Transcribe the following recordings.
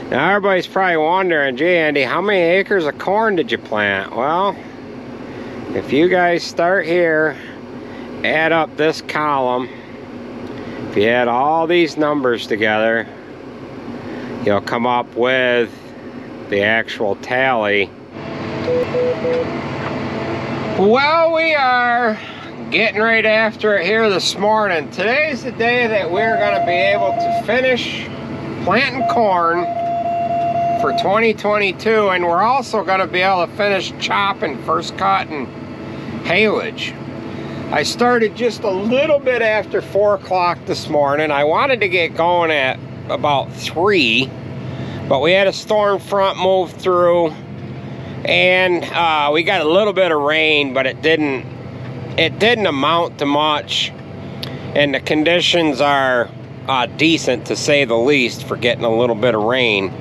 Now everybody's probably wondering, gee Andy, how many acres of corn did you plant? Well, if you guys start here, add up this column, if you add all these numbers together, you'll come up with the actual tally. Well, we are getting right after it here this morning. Today's the day that we're going to be able to finish planting corn for 2022, and we're also going to be able to finish chopping first cut and haylage. I started just a little bit after 4 o'clock this morning. I wanted to get going at about 3, but we had a storm front move through, and we got a little bit of rain, but it didn't amount to much, and the conditions are decent to say the least for getting a little bit of rain.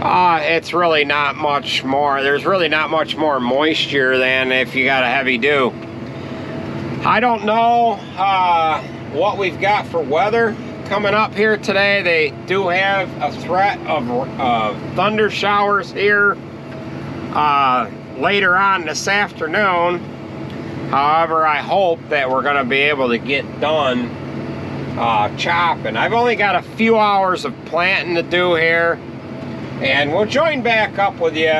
It's really not much more. There's really not much more moisture than if you got a heavy dew. I don't know what we've got for weather coming up here today. They do have a threat of thunder showers here later on this afternoon. However, I hope that we're going to be able to get done chopping. I've only got a few hours of planting to do here, and we'll join back up with you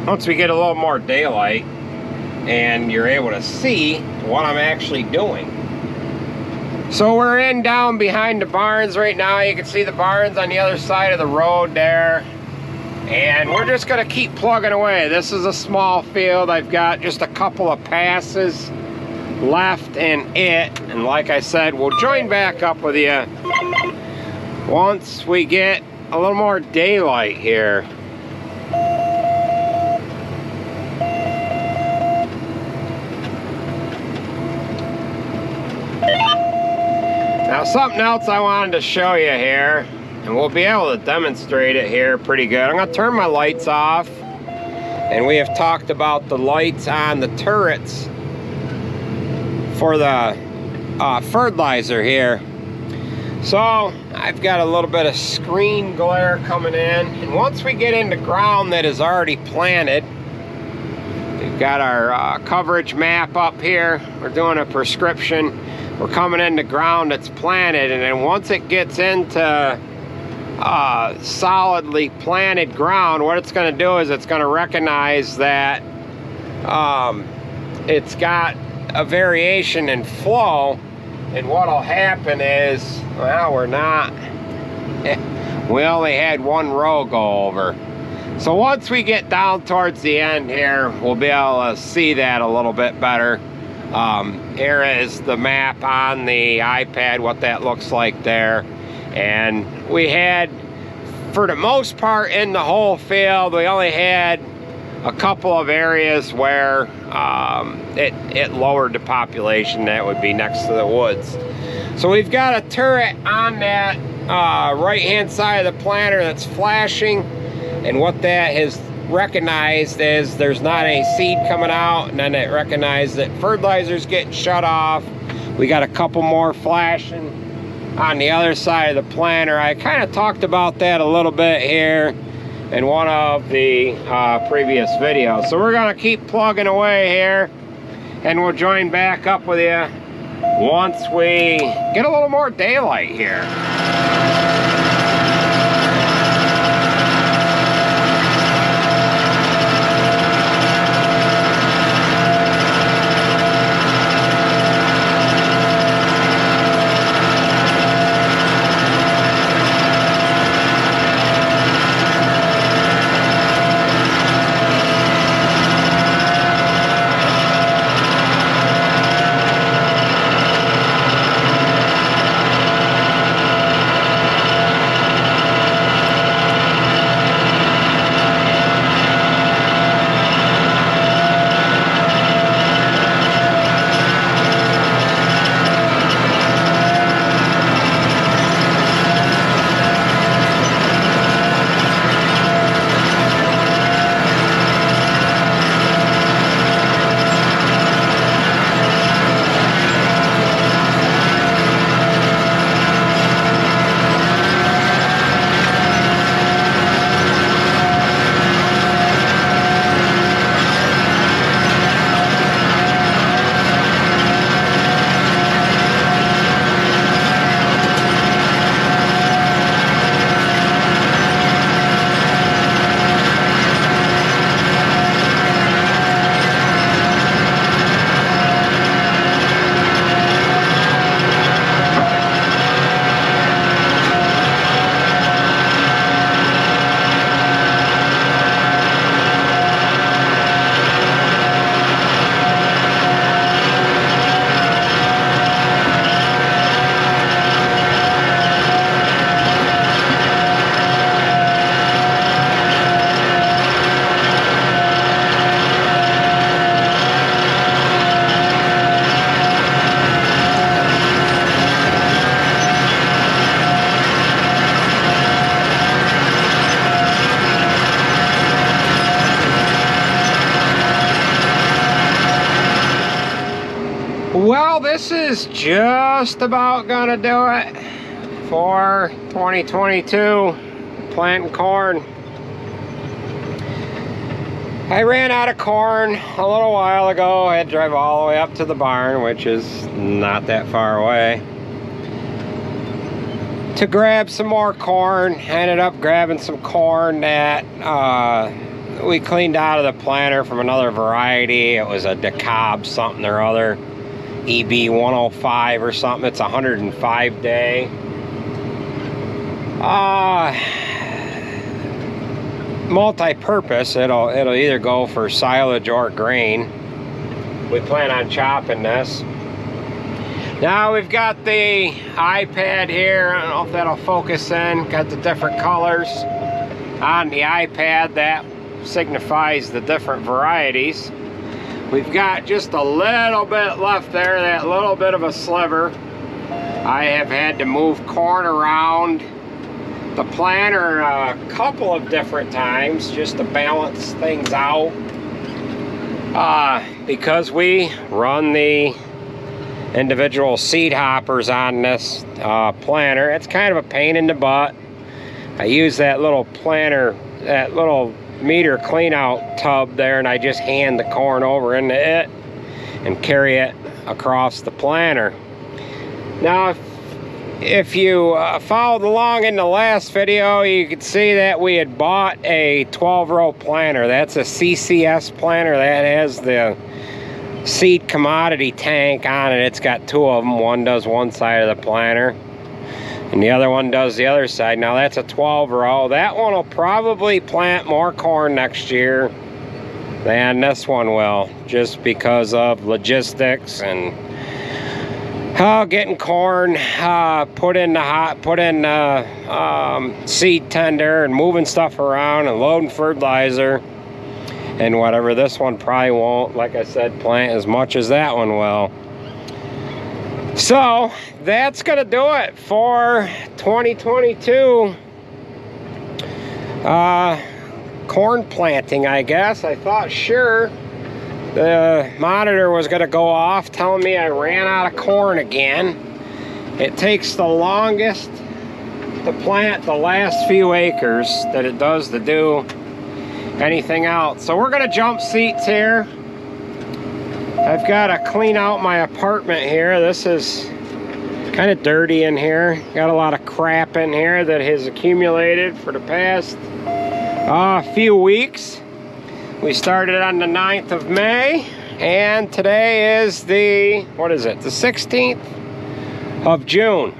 once we get a little more daylight and you're able to see what I'm actually doing. So we're in down behind the barns right now. You can see the barns on the other side of the road there. And we're just gonna keep plugging away. This is a small field. I've got just a couple of passes left in it. And like I said, we'll join back up with you once we get a little more daylight here. Now, something else I wanted to show you here, and we'll be able to demonstrate it here pretty good. I'm going to turn my lights off, and we have talked about the lights on the turrets for the fertilizer here. So I've got a little bit of screen glare coming in, and once we get into ground that is already planted, we've got our coverage map up here. We're doing a prescription. We're coming into ground that's planted, and then once it gets into solidly planted ground, what it's going to do is it's going to recognize that it's got a variation in flow, and what'll happen is, well, we only had one row go over. So once we get down towards the end here, we'll be able to see that a little bit better. Here is the map on the iPad, what that looks like there. And we had, for the most part in the whole field, we only had a couple of areas where it lowered the population. That would be next to the woods. So we've got a turret on that right hand side of the planter that's flashing, and what that has recognized is there's not any seed coming out, and then it recognized that fertilizer's getting shut off. We got a couple more flashing on the other side of the planter. I kind of talked about that a little bit here in one of the previous videos. So we're gonna keep plugging away here, and we'll join back up with you once we get a little more daylight here. is just about gonna do it for 2022 planting corn. I ran out of corn a little while ago. I had to drive all the way up to the barn, which is not that far away, to grab some more corn. I ended up grabbing some corn that we cleaned out of the planter from another variety. It was a DeKalb something or other, EB 105 or something. It's 105 day. Multi-purpose. It'll either go for silage or grain. We plan on chopping this. Now we've got the iPad here. I don't know if that'll focus in. Got the different colors on the iPad. That signifies the different varieties. We've got just a little bit left there, that little bit of a sliver. I have had to move corn around the planter a couple of different times just to balance things out, because we run the individual seed hoppers on this planter. It's kind of a pain in the butt. I use that little planter, that little meter clean out tub there, and I just hand the corn over into it and carry it across the planter. Now if you followed along in the last video, you could see that we had bought a 12-row planter. That's a CCS planter that has the seed commodity tank on it. It's got two of them. One does one side of the planter and the other one does the other side. Now that's a 12-row. That one will probably plant more corn next year than this one will, just because of logistics and getting corn put in seed tender and moving stuff around and loading fertilizer and whatever. This one probably won't, like I said, plant as much as that one will. So that's gonna do it for 2022 corn planting, I guess. I thought sure the monitor was gonna go off telling me I ran out of corn again. It takes the longest to plant the last few acres that it does to do anything else. So we're gonna jump seats here. I've got to clean out my apartment here. This is kind of dirty in here. Got a lot of crap in here that has accumulated for the past few weeks. We started on the 9th of May, and today is the, what is it, the 16th of June.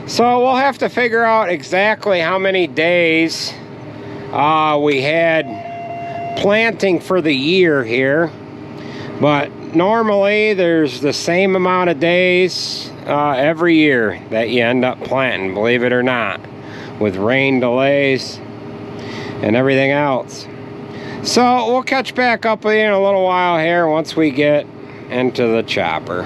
So we'll have to figure out exactly how many days we had planting for the year here. But normally there's the same amount of days every year that you end up planting, believe it or not, with rain delays and everything else. So we'll catch back up with you in a little while here once we get into the chopper.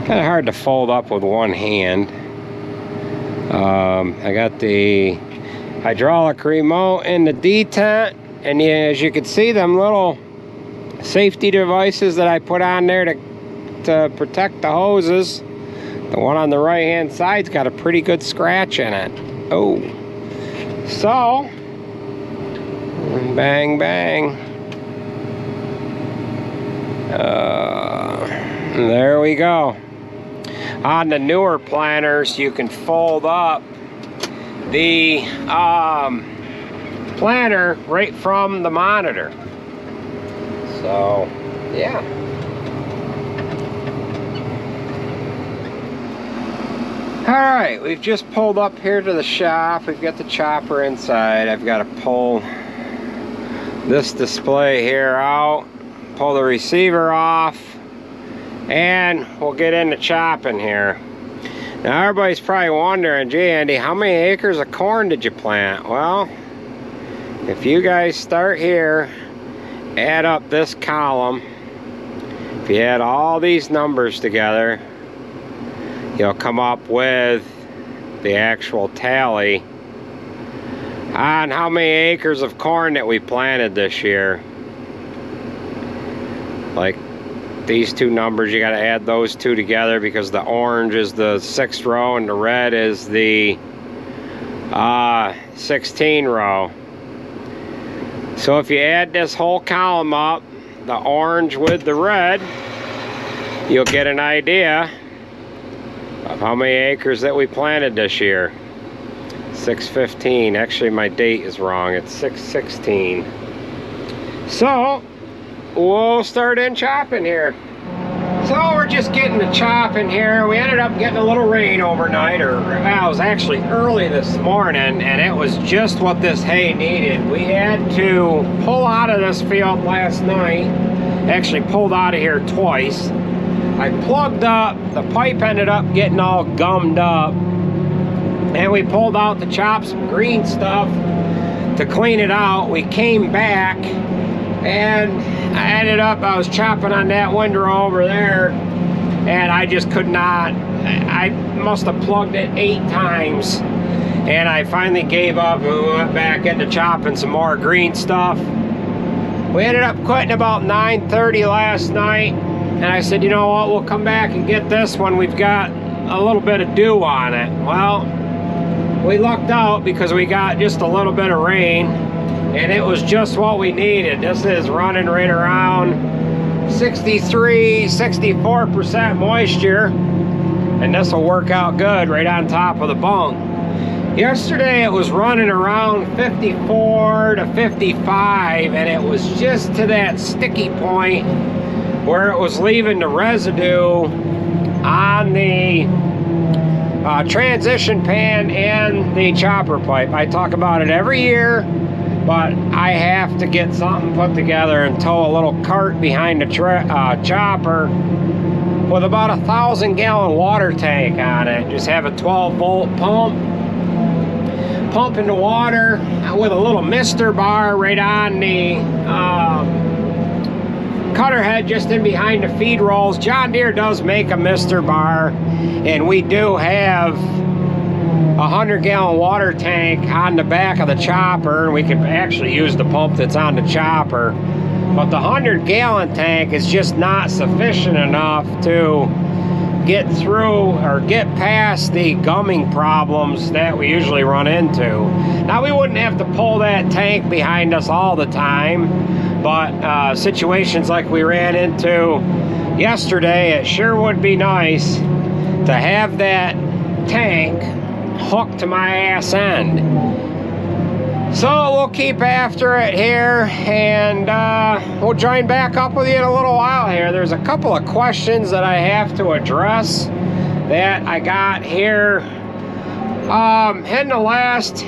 Kind of hard to fold up with one hand. I got the hydraulic remote in the detent, and as you can see, them little safety devices that I put on there to protect the hoses. The one on the right hand side's got a pretty good scratch in it. Oh, so bang bang. There we go. On the newer planters, you can fold up the planter right from the monitor. So yeah. Alright, we've just pulled up here to the shop. We've got the chopper inside. I've got to pull this display here out, pull the receiver off, and we'll get into chopping here. Now everybody's probably wondering, gee Andy, how many acres of corn did you plant? Well, if you guys start here, add up this column, if you add all these numbers together, you'll come up with the actual tally on how many acres of corn that we planted this year. Like these two numbers, you got to add those two together because the orange is the 6th row and the red is the 16 row. So if you add this whole column up, the orange with the red, you'll get an idea of how many acres that we planted this year. 615. Actually, my date is wrong. It's 616. So we'll start in chopping here. So we're just getting to chopping here. We ended up getting a little rain overnight, or well, it was actually early this morning, and it was just what this hay needed. We had to pull out of this field last night. Actually pulled out of here twice. I plugged up, the pipe ended up getting all gummed up, and we pulled out to chop some green stuff to clean it out. We came back, and I was chopping on that windrow over there, and I just could not. I must have plugged it 8 times, and I finally gave up and we went back into chopping some more green stuff. We ended up quitting about 9:30 last night, and I said, you know what, we'll come back and get this when we've got a little bit of dew on it. Well, we lucked out because we got just a little bit of rain, and it was just what we needed. This is running right around 63, 64% moisture, and this will work out good right on top of the bunk. Yesterday it was running around 54 to 55, and it was just to that sticky point where it was leaving the residue on the transition pan and the chopper pipe. I talk about it every year, but I have to get something put together and tow a little cart behind the chopper with about 1,000-gallon water tank on it. Just have a 12-volt pump, pumping the water with a little mister bar right on the cutter head just in behind the feed rolls. John Deere does make a mister bar, and we do have a 100-gallon water tank on the back of the chopper, and we can actually use the pump that's on the chopper. But the 100-gallon tank is just not sufficient enough to get through or get past the gumming problems that we usually run into. Now, we wouldn't have to pull that tank behind us all the time, but situations like we ran into yesterday, it sure would be nice to have that tank hooked to my ass end. So we'll keep after it here, and we'll join back up with you in a little while here. There's a couple of questions that I have to address that I got here in the last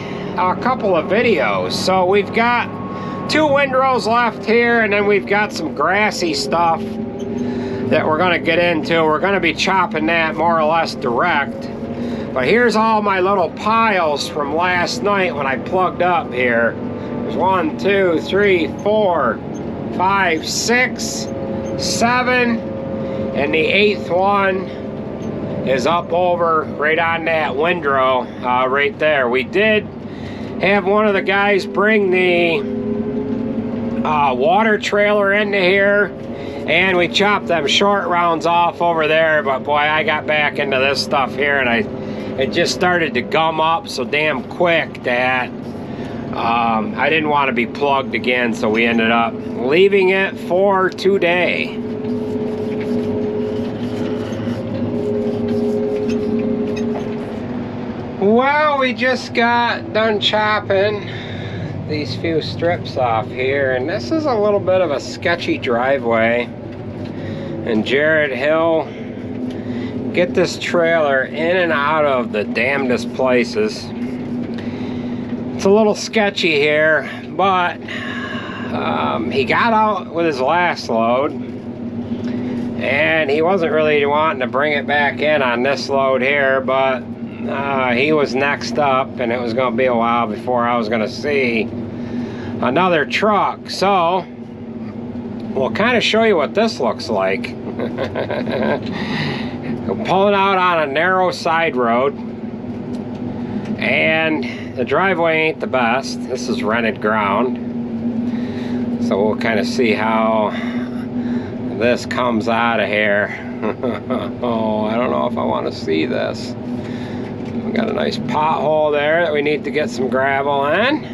couple of videos. So we've got 2 windrows left here, and then we've got some grassy stuff that we're going to get into. We're going to be chopping that more or less direct. But here's all my little piles from last night when I plugged up here. There's 1, 2, 3, 4, 5, 6, 7, and the 8th one is up over right on that windrow right there. We did have one of the guys bring the water trailer into here, and we chopped them short rounds off over there, but boy, I got back into this stuff here, and it just started to gum up so damn quick that I didn't want to be plugged again, so we ended up leaving it for today. Well, we just got done chopping these few strips off here, and this is a little bit of a sketchy driveway, and Jared Hill get this trailer in and out of the damnedest places. It's a little sketchy here, but he got out with his last load, and he wasn't really wanting to bring it back in on this load here, but he was next up, and it was going to be a while before I was going to see another truck. So we'll kind of show you what this looks like. I'm pulling out on a narrow side road, and the driveway ain't the best. This is rented ground, so we'll kind of see how this comes out of here. Oh, I don't know if I want to see this. We got a nice pothole there that we need to get some gravel in.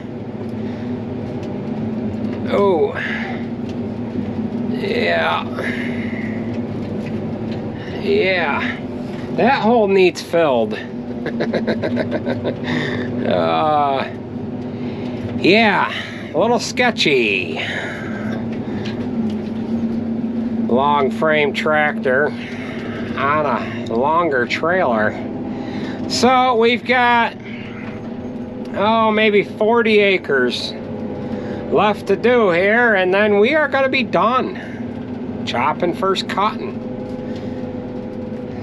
Oh, yeah. Yeah, that hole needs filled. Yeah, a little sketchy. Long frame tractor on a longer trailer. So we've got, oh, maybe 40 acres left to do here, and then we are going to be done chopping first cotton.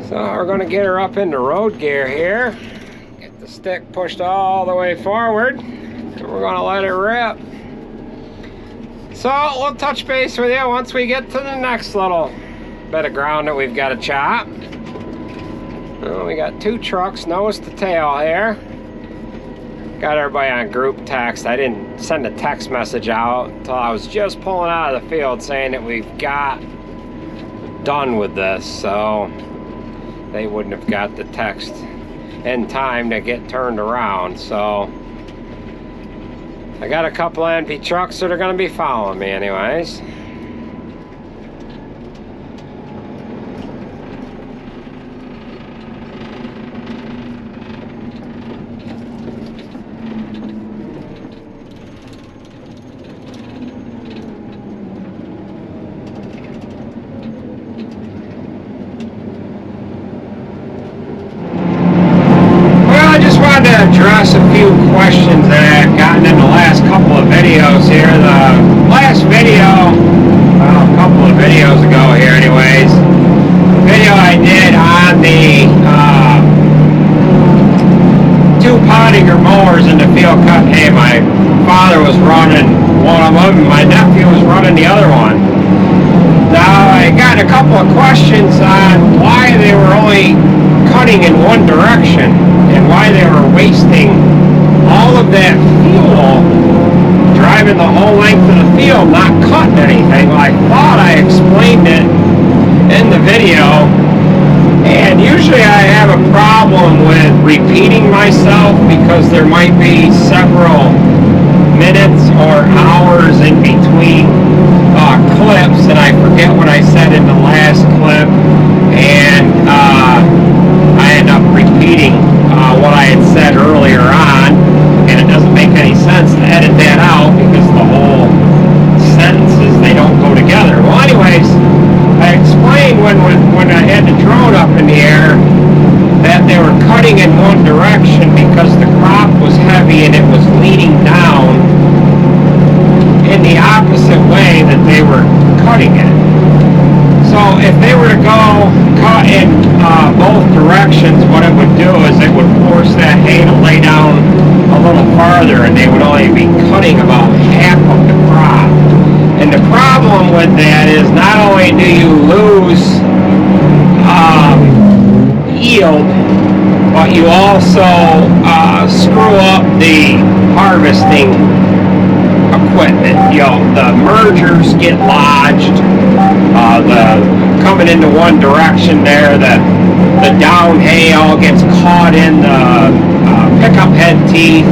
So we're going to get her up into road gear here, get the stick pushed all the way forward, and we're going to let it rip. So we'll touch base with you once we get to the next little bit of ground that we've got to chop. Well, we got 2 trucks, nose to tail here. Got everybody on group text. I didn't send a text message out until I was just pulling out of the field saying that we've got done with this, so they wouldn't have got the text in time to get turned around. So I got a couple of empty trucks that are going to be following me anyways. Address a few questions that I've gotten in the last couple of videos here. The last video, well, a couple of videos ago here anyways, the video I did on the 2 Pottinger mowers in the field cut hay. My father was running one of them, and my nephew was running the other one. Now I got a couple of questions on why they were only cutting in one direction and why they were wasting all of that fuel driving the whole length of the field, not cutting anything. Well, I thought I explained it in the video, and usually I have a problem with repeating myself because there might be several minutes or hours in between clips, and I forget what I said in the last clip, and I end up repeating what I had said earlier on, and it doesn't make any sense to edit that out because the whole sentences, they don't go together. Well, anyways, I explained when I had the drone up in the air that they were cutting in one direction because the crop was heavy and it was leaning down in the opposite way that they were cutting it. So if they were to go cut in both directions, what it would do is it would force that hay to lay down a little farther, and they would only be cutting about half of the crop. And the problem with that is not only do you lose yield, but you also screw up the harvesting equipment. You know, the mergers get lodged, coming into one direction there, the down hay all gets caught in the pickup head teeth,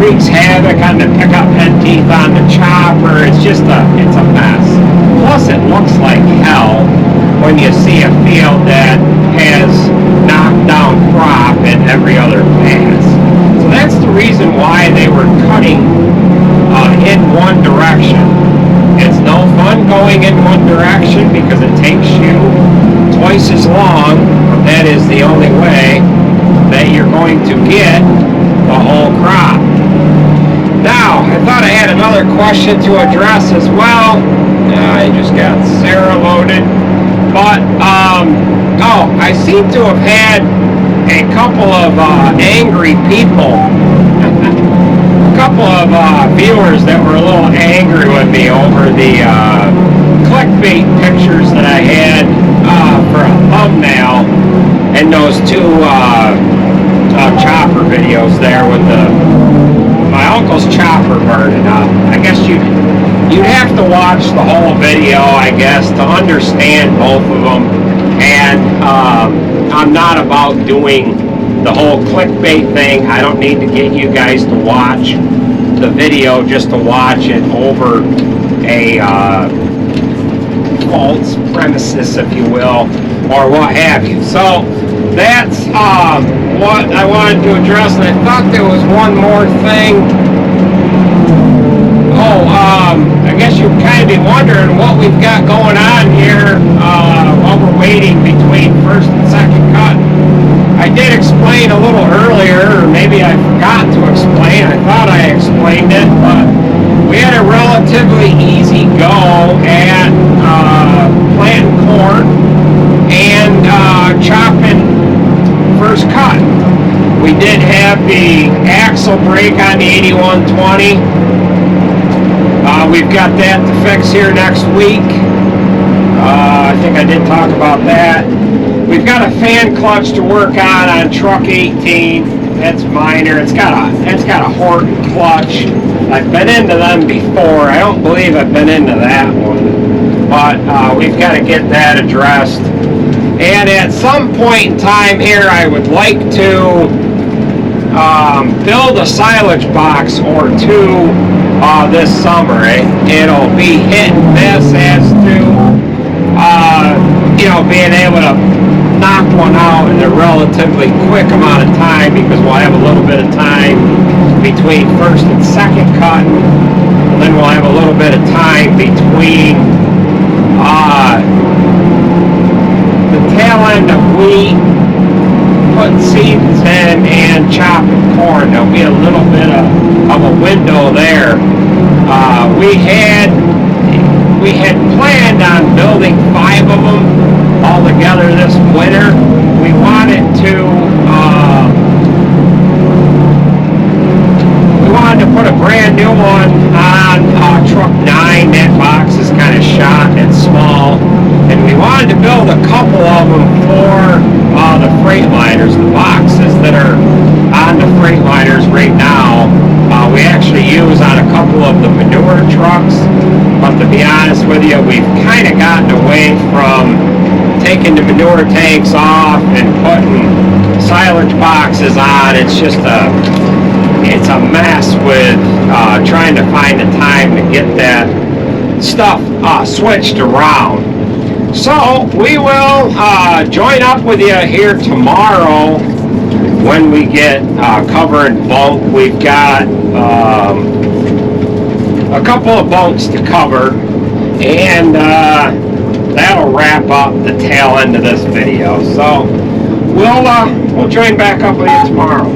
wreaks havoc on the pickup head teeth on the chopper. It's just it's a mess. Plus it looks like hell when you see a field that has knocked down crop in every other pass. So that's the reason why they were cutting in one direction. It's no fun going in one direction because it takes you twice as long, but that is the only way that you're going to get the whole crop. Now, I thought I had another question to address as well. I just got Sarah loaded. But, oh, I seem to have had a couple of angry people. A couple of viewers that were a little angry with me over the clickbait pictures that I had for a thumbnail and those 2 chopper videos there with my uncle's chopper burning up. I guess you you'd have to watch the whole video, I guess, to understand both of them. And I'm not about doing the whole clickbait thing. I don't need to get you guys to watch the video just to watch it over a false premises, if you will, or what have you. So that's what I wanted to address, and I thought there was one more thing. Oh, I guess you'd kind of be wondering what we've got going on here while we're waiting between first and second cut. I did explain a little earlier, or maybe I forgot to explain. I thought I explained it, but we had a relatively easy go at planting corn and chopping first cut. We did have the axle brake on the 8120. We've got that to fix here next week. I think I did talk about that. We've got a fan clutch to work on truck 18. That's minor. It's got a Horton clutch. I've been into them before. I don't believe I've been into that one, but we've got to get that addressed. And at some point in time here, I would like to build a silage box or two this summer. It'll be hit and miss as to being able to knock one out in a relatively quick amount of time, because we'll have a little bit of time between first and second cut, and then we'll have a little bit of time between the tail end of wheat, putting seeds in, and chopping corn. There'll be a little bit of a window there. We had planned on building 5 of them all together this winter. We wanted to put a brand new one on truck 9. That box is kind of shot and small, and we wanted to build a couple of them for the Freightliners. The boxes that are on the Freightliners right now, we actually use on a couple of the manure trucks, but to be honest with you, we've kind of gotten away from taking the manure tanks off and putting silage boxes on. It's just it's a mess with trying to find the time to get that stuff switched around. So we will join up with you here tomorrow when we get cover and bunk. We've got a couple of bunks to cover, and that'll wrap up the tail end of this video. So we'll join back up with you tomorrow.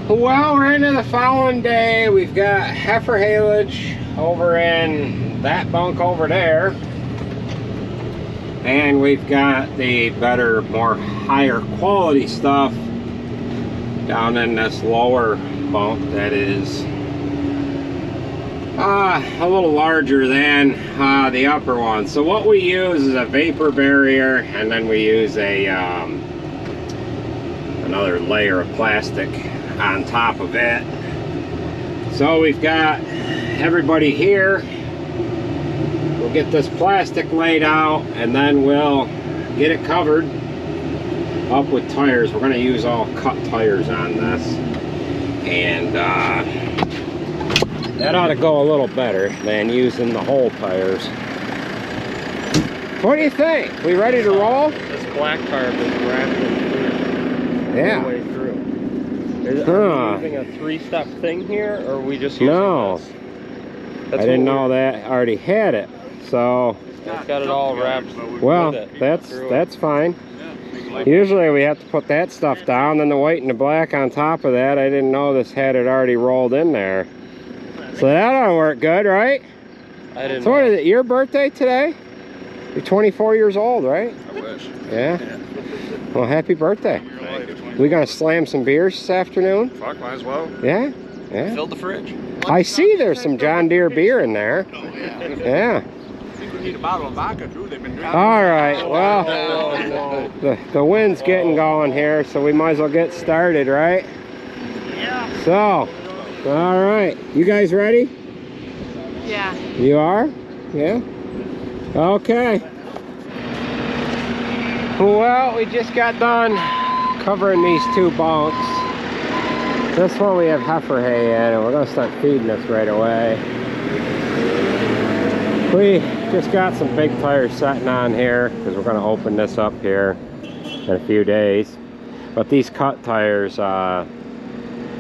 Well, we're into the following day. We've got heifer haylage over in that bunk over there, and we've got the better, more higher quality stuff down in this lower bunk that is a little larger than the upper one. So what we use is a vapor barrier, and then we use a another layer of plastic on top of it. So we've got everybody here. We'll get this plastic laid out, and then we'll get it covered up with tires. We're going to use all cut tires on this, and that ought to go a little better than using the whole tires. What do you think? We ready to roll? This black tarp is wrapped in clear all the way through. Are we using a 3-step thing here, or are we just using this? I didn't know that. I already had it, so it's got it all wrapped. Well, that's fine. Usually we have to put that stuff down, then the white and the black on top of that. I didn't know this had it already rolled in there. So that ought to work good, right? I didn't So what know. is it, your birthday today? You're 24 years old, right? I wish. Yeah? Well, happy birthday. Thank you. We gonna slam some beers this afternoon? Fuck, might as well. Yeah? Yeah. Filled the fridge. I see there's some John Deere beer in there. Oh, yeah. Yeah. I think we need a bottle of vodka, too. They've been drinking. All right, well, the wind's getting going here, so we might as well get started, right? Yeah. So, all right. You guys ready? Yeah. You are? Yeah? Okay. Well, we just got done covering these two bunks. This one we have heifer hay in, and we're going to start feeding this right away. We just got some big tires setting on here because we're going to open this up here in a few days. But these cut tires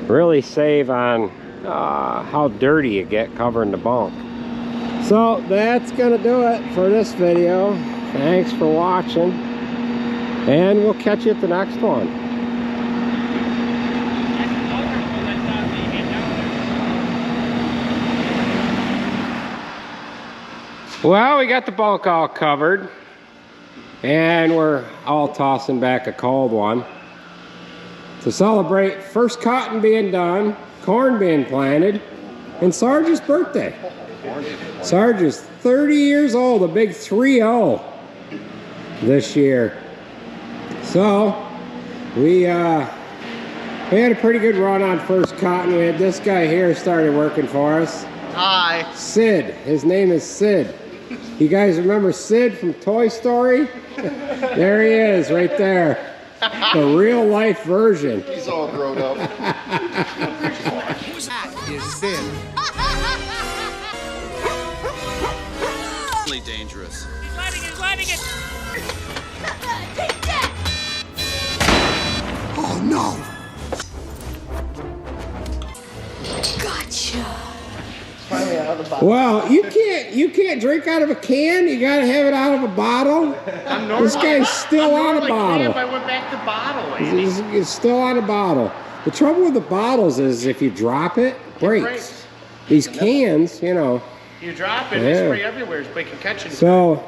really save on how dirty you get covering the bunk. So that's going to do it for this video. Thanks for watching, and we'll catch you at the next one. Well, we got the bunk all covered, and we're all tossing back a cold one to celebrate first cotton being done, corn being planted, and Sarge's birthday. Sarge is 30 years old, a big 3-0 this year. So we had a pretty good run on first cotton. We had this guy here started working for us. Hi. Sid. His name is Sid. You guys remember Sid from Toy Story? There he is, right there. The real life version. He's all grown up. Is Sid. Really dangerous. He's lighting it. Oh no! Gotcha. Well, you can't drink out of a can. You gotta have it out of a bottle. This guy's still on a bottle. I went back to bottle. He's still on a bottle. The trouble with the bottles is if you drop it, it breaks. These cans, you know. You drop it, Yeah. it's spray everywhere, so you can catch it. So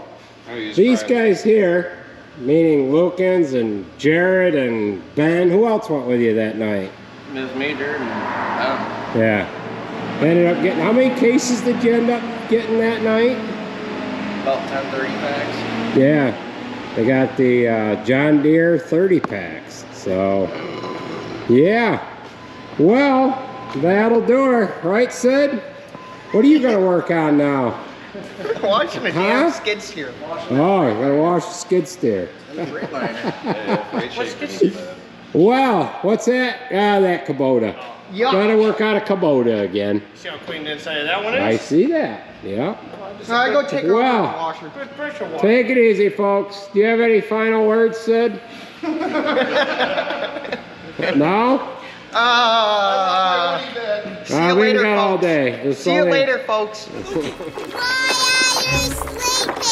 these guys here, meaning Wilkins and Jared and Ben, who else went with you that night? Ms. Major and Yeah. Ended up getting, how many cases did you end up getting that night? about 10, 30 packs. Yeah. They got the John Deere 30 packs. So, yeah. Well, that'll do her. Right, Sid? What are you going to work on now? Washing a damn skid steer. Oh, you're going to wash the skid steer. Great shape. Well, what's that? Ah, that Kubota. Yuck. Gotta work on a Kubota again. See how clean the inside of that one I is? see that. Yeah. Alright, go take Well, a washer. Good pressure washer. take it easy, folks. Do you have any final words, Sid? No? See you later, all folks. day. There's See you only- later, folks. Why are you